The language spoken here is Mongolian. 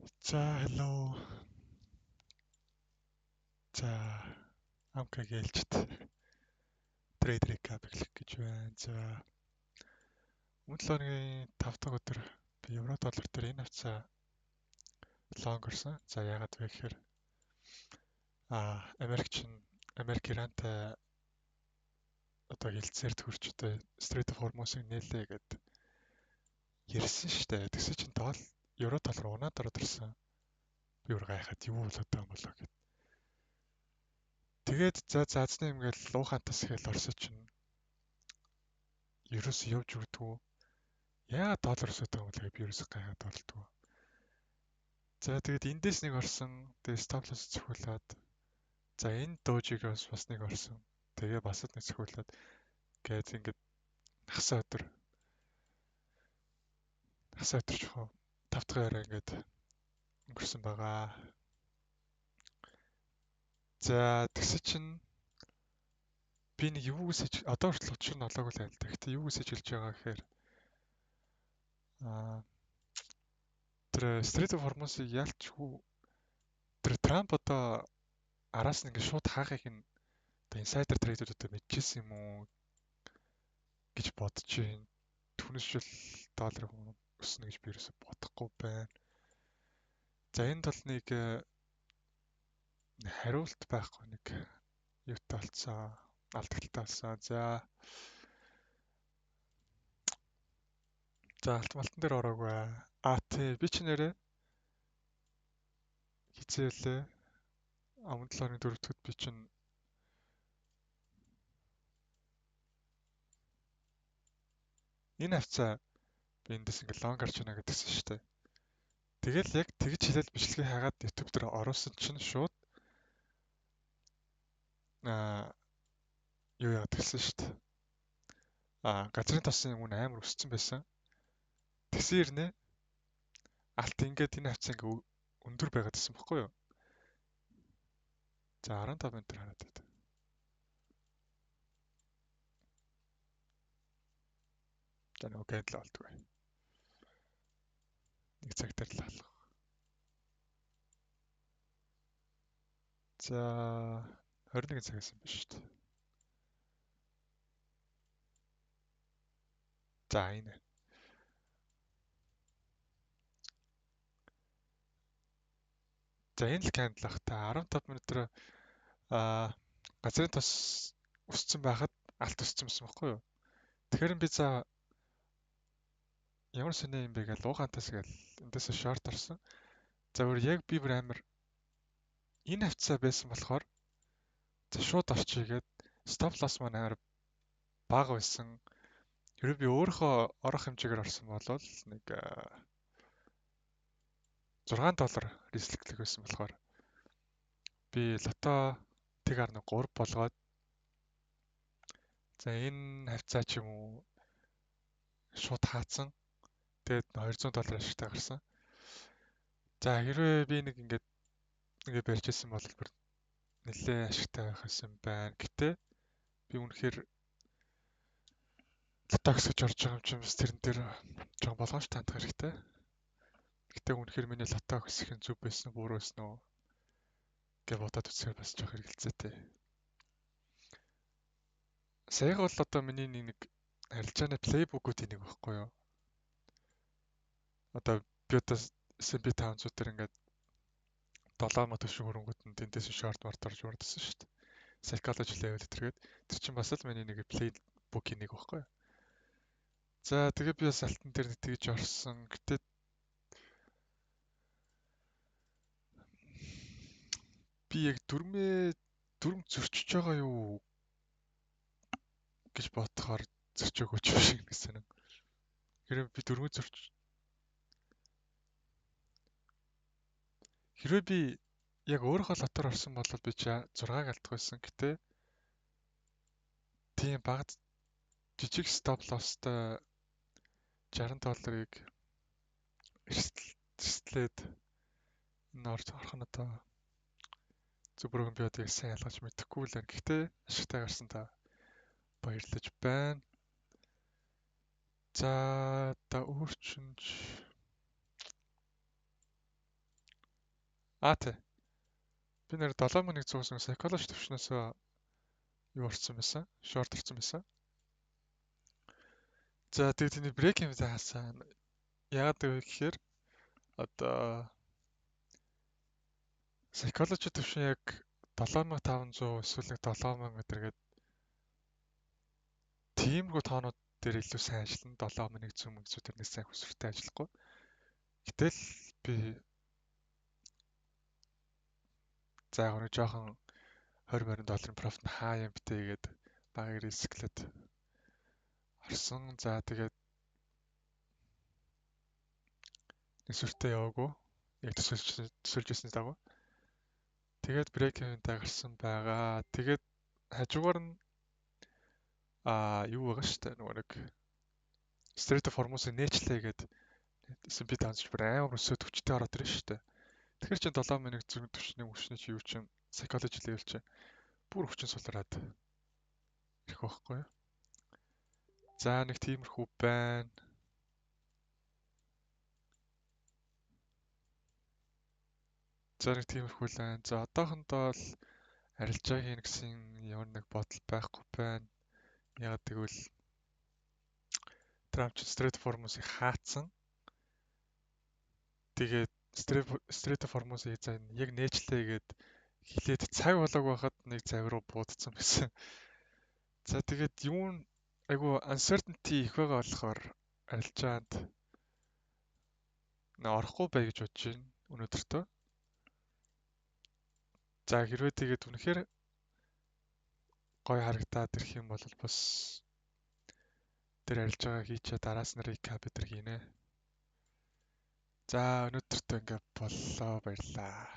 Hello. За, амка гэлжт трейд recap эхлэх гэж байна. За, өмнөд оны 5 дахь өдөр би евро доллар дээр энэ хавцаа лонг орсон. За, яагаад вэ гэхээр Америк Ирантай одоо хилцээр төрч одоо Strait of Hormuz-ыг нээлээ гэд ярьсан шүү дээ. Тэгсэн чинь евро доллар унаад ороод ирсэн. Би өөр гайхаад юу болоод байгаа юм болоо гэд. Тэгээд заазны юм гээл луухантас хэл орсоо чинь ерөөс явж өгдөггүй. Яагаад доллар өсөж байгаа юм бэ би ерөөсөй гайхаад болдгоо. За тэгээд эндээс нэг орсон. Тэгээд stop loss зөвхүүлээд. За энэ доожигоос бас нэг орсон. Тэгээ бас нэг зөвхүүлээд. Гээд ингээд хасаа өдөр жохоо 5 дахь орой ингээд өнгөрсөн байгаа. За тэгсэн чинь би нэг юу гэсэж одоо хүртэл учир нь олоогүй л байл та. Гэтэ юу гэсэж хэлж байгаа гэхээр тэр Strait of Hormuz-ыг ялчгүй тэр Трамп одоо араас нь ингээд шууд хаахыг нь одоо инсайдер трейдеруудад мэдчихсэн юм уу гэж бодож байна. Түүнээс шил доллар өснө гэж би ерөөсөй бодохгүй байна. За энэ тал нэг хариулт байхгүй нэг юутай болцсон. Алдагталтай болсон. За алтмалтан дээр ороогүй. Тий би ч нэрээ хизээлээ өмнөд 4 дахьд би чинь энэ хавцаа би эндээс ингээ лонг гарч байна гэдгсэн шүү дээ. Тэгэл яг тэгж хэлэл бичлэгээ хагаад YouTube дээр оруулсан чинь шууд юу яагаад гэсэн шүү дээ. Газрын тосын үн амар өссөн байсан. Тэгсэн ирнэ алт ингээд энэ хавцаа ингээ өндөр байгаад байсан байхгүй юу? За 15 минут хараад байна. За нэг кэндл болдгоо. Нэг цагтаар л алах. За 21 цагаас юм биш шүү дээ. За энэ. За энэ л кэндл ах та 15 минутаар газрын тос өссөн байхад алт өссөн байсан байхгүй юу? Тэгэхээр би за ямар сони юм бэ гэж луугантаас гээл эндээс шорт орсон. За өөр яг би бүр амар энэ хавцаа байсан болохоор за шууд орчихъя гээд стоп лосс маань амар бага байсан. Хэрэв би өөрийнхөө орох хэмжээгээр орсон бол нэг $6 рисклэг байсан болохоор би лото 1.3 болгоод за энэ хавцаа ч юм уу шууд хаацсан. Тэгээд $200 ашигтай гарсан. За хэрвээ би нэг ингээд барьж ирсэн бол нэлээд ашигтай байх юм байна. Гэтэ би үнэхээр лото өсөж орж байгаа юм чинь бас тэрэн дээр жоо болгоомж тандах хэрэгтэй. Гэтэ үнэхээр миний лото өсөх нь зүв байсан уу, буруу байсан уу гэж бодоод үзэхээр бас жоох хэрэгэлцээтэй. Саяг бол одоо миний нэг арилжааны плейбукуудын нэг байхгүй юу? Одоо би одоо S&P 500 дээр ингээд 7 мө төшөө хөрөнгөт нь тэндээс шорт март орж урдсан шүү дээ. Psychology level тэргээд тэр чинь бас л миний нэг playbook-ийн нэг байхгүй юу? За тэгээ би бас алтан дээр нэг тэгж орсон. Гэтэ би яг дүрм зөрчиж байгаа юу гэж бодохоор зөрчөөгүй ч шиг гэсэн юм. Хэрвээ би хэрвээ би яг өөрийнхөө лотоор орсон бол би 6-г алдах байсан. Гэтэ тийм бага жижиг стоп лосстой $60 эрсдлээд энэ орох нь одоо зөв бүрэн би одоо сайн ялгаж мэдэхгүй л байна. Гэхдээ ашигтай гарсан та баярлаж байна. За одоо өөрчнж Тий. Би нэр 7100-аас psychology төвшнөөс юу орсон байсан? Short орсон байсан. За тэгээд тэний break-ийн виза хаасан. Яагаад гэвэл одоо psychology төвшин яг 7500 эсвэл нэг 7000 гэдэг тиймэрхүү тоонууд дээр илүү сайн ажиллана. 7100 мөнгө тэрнээс сайн хөсвөртэй ажиллахгүй. Гэтэл би за яг нэг жоохон 20 сая долларын профит нь хаа юм бтэ гээд багыг рисклээд орсон. За тэгээд нэсвэртэй яваагүй. Яг төсөөлжсэний дагуу. Тэгээд break-even-тай гарсан байгаа. Тэгээд хажуугаар нь юу байгаа шүү дээ. Нөгөө нэг Strait of Hormuz-ыг нээчлээ гээд S&P 500 бүр амар өсөд хүчтэй ороод ирж шүү дээ. Тэгэхээр чи 7100 төвчний мөчний чи юу чинь psychology level чи бүр хүчин сулраад ирэх байхгүй юу? За нэг тиймэрхүү байна. За одоохондоо л арилжаа хийн гэсэн ямар нэг бодол байхгүй байна. Яг тэгвэл Трамп ч Strait of Hormuz-ыг хаацсан. Тэгээд Strait of Hormuz-ыг яг нээчлээ гээд хилээд цаг болоог байхад нэг завь руу буудсан байсан. За тэгээд юу айгу uncertainty их байгаа болохоор арилжаанд орохгүй бай гэж бодож байна өнөөдөртөө. За хэрвээ тэгээд үнэхээр гоё харагдаад ирэх юм бол бас тэр арилжаагаа хийчээ дараас нь recap өдр хийнэ. За өнөөдөртөө ингээ боллоо баярлаа.